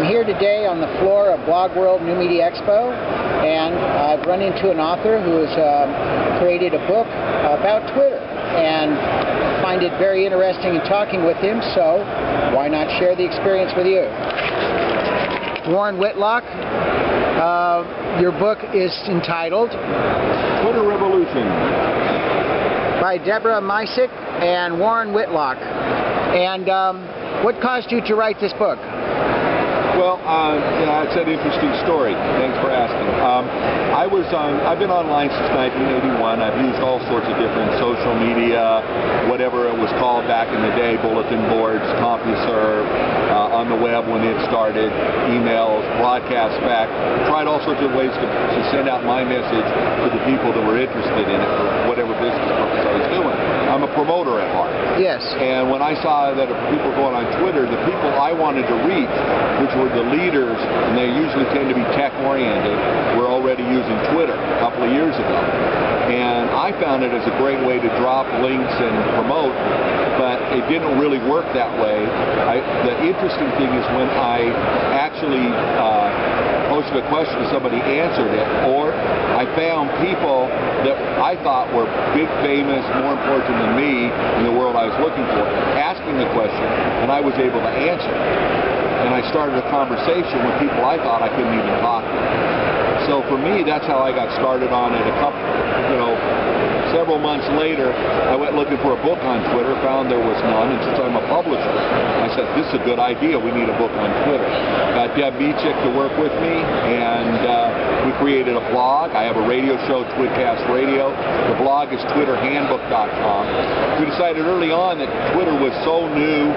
here today on the floor of BlogWorld New Media Expo, and I've run into an author who has created a book about Twitter, and find it very interesting in talking with him, so why not share the experience with you? Warren Whitlock, your book is entitled Twitter Revolution by Deb Micek and Warren Whitlock. And what caused you to write this book? Well, yeah, it's an interesting story. Thanks for asking. I've been online since 1981. I've used all sorts of different social media, whatever it was called back in the day, bulletin boards, CompuServe, on the web when it started, emails, broadcast back. Tried all sorts of ways to send out my message to the people that were interested in it for whatever business purpose I was doing. I'm a promoter at heart. Yes. And when I saw that people going on Twitter, the people I wanted to reach, which were the leaders, and they usually tend to be tech-oriented, were already using Twitter a couple of years ago. And I found it as a great way to drop links and promote, but it didn't really work that way. The interesting thing is when I actually posted a question and somebody answered it, or I found people that I thought were big, famous, more important than me in the world I was looking for, asking the question, and I was able to answer. And I started a conversation with people I thought I couldn't even talk to. So for me, that's how I got started on it. Several months later, I went looking for a book on Twitter, found there was none, and since I'm a publisher, I said, this is a good idea, we need a book on Twitter. Got Deb Micek to work with me, and we created a blog. I have a radio show, Twitcast Radio. The blog is twitterhandbook.com. We decided early on that Twitter was so new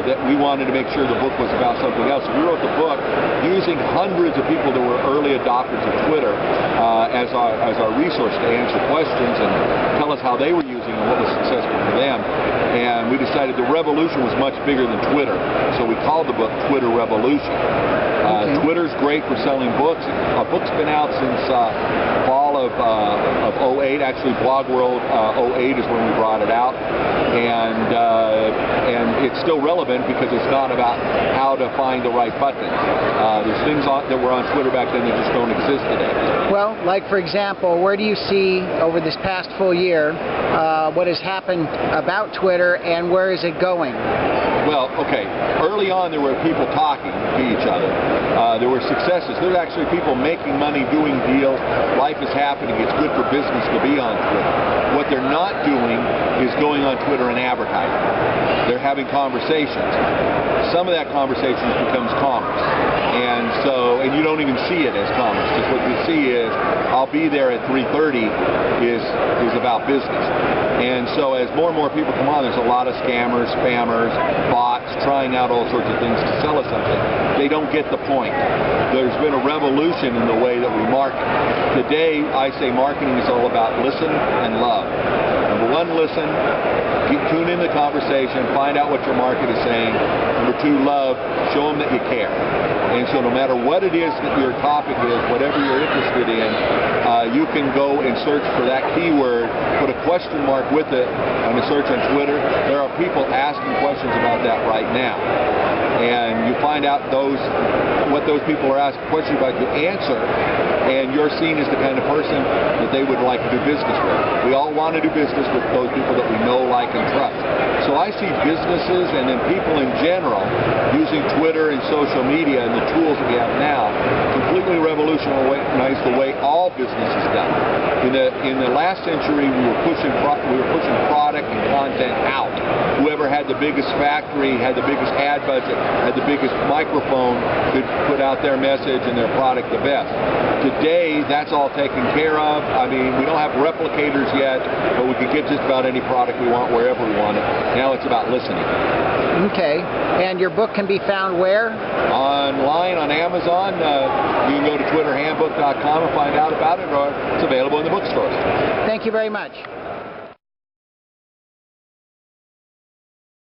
that we wanted to make sure the book was about something else. So we wrote the book using hundreds of people that were early adopters of Twitter as our resource to answer questions and tell us how they were using it and what was successful for them. And we decided the revolution was much bigger than Twitter, so we called the book Twitter Revolution. Twitter's great for selling books. A book's been out since fall of 08. Actually, BlogWorld 08 is when we brought it out, and it's still relevant because it's not about how to find the right buttons. There's things that were on Twitter back then that just don't exist today. Well, like for example, where do you see over this past full year what has happened about Twitter and where is it going? Well, okay, early on there were people talking to each other. There were successes. There were actually people making money doing deals. Life is happening. It's good for business to be on Twitter. What they're not doing is going on Twitter and advertising. They're having conversations. Some of that conversation becomes commerce. And you don't even see it as commerce, because what you see is, I'll be there at 3:30 is about business. And so as more and more people come on, there's a lot of scammers, spammers, bots, trying out all sorts of things to sell us something. They don't get the point. There's been a revolution in the way that we market. Today, I say marketing is all about listen and love. Number one, listen. Tune in the conversation. Find out what your market is saying. Number two, love. Show them that you care. And so no matter what it is that your topic is, whatever you're interested in, you can go and search for that keyword, put a question mark with it on a search on Twitter. There are people asking questions about that right now. And you find out what those people are asking questions about, you answer, and you're seen as the kind of person that they would like to do business with. We all want to do business with those people that we know, like, and trust. So I see businesses and then people in general using Twitter and social media and the tools that we have now completely revolutionize the way all business is done. In the last century, we were pushing product and content out. Whoever had the biggest factory, had the biggest ad budget, had the biggest microphone, could put out their message and their product the best. Today, that's all taken care of. I mean, we don't have replicators yet, but we can get just about any product we want wherever we want it. Now it's about listening. Okay. And your book can be found where? Online on Amazon. You can go to twitterhandbook.com and find out about it, or it's available in the bookstores. Thank you very much.